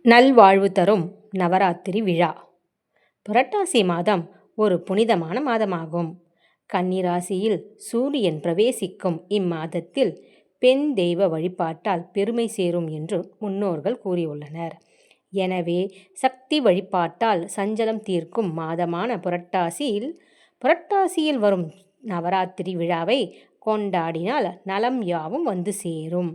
நல்வாழ்வு தரும் நவராத்திரி விழா. புரட்டாசி மாதம் ஒரு புனிதமான மாதமாகும். கன்னிராசியில் சூரியன் பிரவேசிக்கும் இம்மாதத்தில் பெண் தெய்வ வழிபாட்டால் பெருமை சேரும் என்று முன்னோர்கள் கூறியுள்ளனர். எனவே சக்தி வழிபாட்டால் சஞ்சலம் தீர்க்கும் மாதமான புரட்டாசியில் வரும் நவராத்திரி விழாவை கொண்டாடினால் நலம் யாவும் வந்து சேரும்.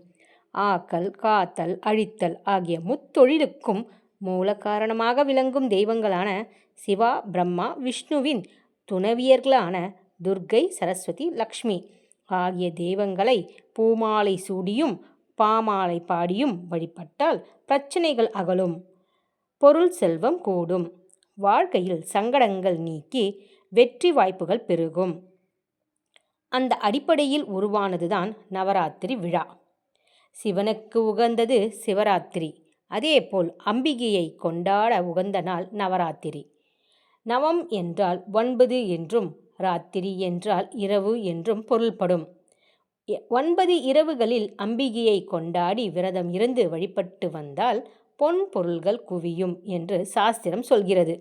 ஆக்கல், காத்தல், அழித்தல் ஆகிய முத்தொழிலுக்கும் மூல காரணமாக விளங்கும் தெய்வங்களான சிவா, பிரம்மா, விஷ்ணுவின் துணைவியர்களான துர்க்கை, சரஸ்வதி, லக்ஷ்மி ஆகிய தெய்வங்களை பூமாலை சூடியும் பாமாலை பாடியும் வழிபட்டால் பிரச்சனைகள் அகலும், பொருள் செல்வம் கூடும், வாழ்க்கையில் சங்கடங்கள் நீக்கி வெற்றி வாய்ப்புகள் பெருகும். அந்த அடிப்படையில் உருவானதுதான் நவராத்திரி விழா. சிவனுக்கு உகந்தது சிவராத்திரி. அதேபோல் அம்பிகையை கொண்டாட உகந்த நாள் நவராத்திரி. நவம் என்றால் 9 என்றும் ராத்திரி என்றால் இரவு என்றும் பொருள்படும். 9 இரவுகளில் அம்பிகையை கொண்டாடி விரதம் இருந்து வழிபட்டு வந்தால் பொன் பொருள்கள் குவியும் என்று சாஸ்திரம் சொல்கிறது.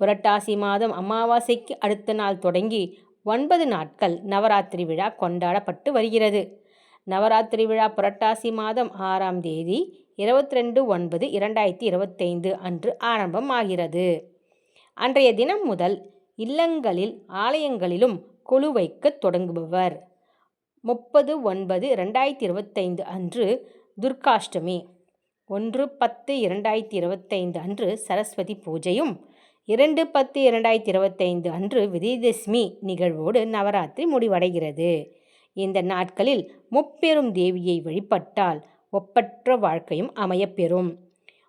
புரட்டாசி மாதம் அமாவாசைக்கு அடுத்த நாள் தொடங்கி 9 நாட்கள் நவராத்திரி விழா கொண்டாடப்பட்டு வருகிறது. நவராத்திரி விழா புரட்டாசி மாதம் 6ஆம் தேதி 22/9/2025 அன்று ஆரம்பமாகிறது. அன்றைய தினம் முதல் இல்லங்களில் ஆலயங்களிலும் கொலு வைக்க தொடங்குபவர். 30/9/2025 அன்று துர்காஷ்டமி, 1/10/2025 அன்று சரஸ்வதி பூஜையும், 2/10/2025 அன்று விஜயதசமி நிகழ்வோடு நவராத்திரி முடிவடைகிறது. இந்த நாட்களில் முப்பெரும் தேவியை வழிபட்டால் ஒப்பற்ற வாழ்க்கையும் அமையப்பெறும்.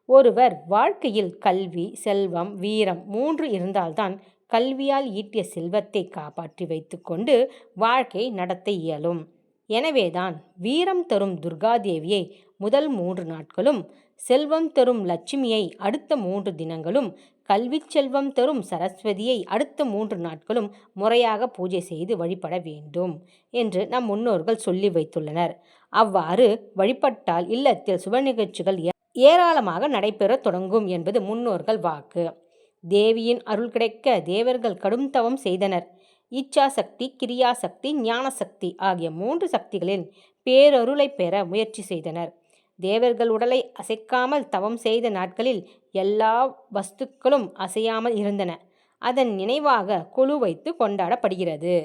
ஒருவர் வாழ்க்கையில் கல்வி, செல்வம், வீரம் 3 இருந்தால்தான் கல்வியால் ஈட்டிய செல்வத்தை காப்பாற்றி வைத்து கொண்டு வாழ்க்கை நடத்த இயலும். எனவேதான் வீரம் தரும் துர்காதேவியை முதல் 3 நாட்களும், செல்வம் தரும் லட்சுமியை அடுத்த 3 தினங்களும், கல்வி செல்வம் தரும் சரஸ்வதியை அடுத்த 3 நாட்களும் முறையாக பூஜை செய்து வழிபட வேண்டும் என்று நம் முன்னோர்கள் சொல்லி வைத்துள்ளனர். அவ்வாறு வழிபட்டால் இல்லத்தில் சுப நிகழ்ச்சிகள் ஏராளமாக நடைபெற தொடங்கும் என்பது முன்னோர்கள் வாக்கு. தேவியின் அருள் கிடைக்க தேவர்கள் கடும் தவம் செய்தனர். இச்சா சக்தி, கிரியா சக்தி, ஞான சக்தி ஆகிய 3 சக்திகளின் பேரருளை பெற முயற்சி செய்தனர். தேவர்கள் உடலை அசைக்காமல் தவம் செய்த நாட்களில் எல்லா வஸ்துக்களும் அசையாமல் இருந்தன. அதன் நினைவாக கொலு வைத்து கொண்டாடப்படுகிறது.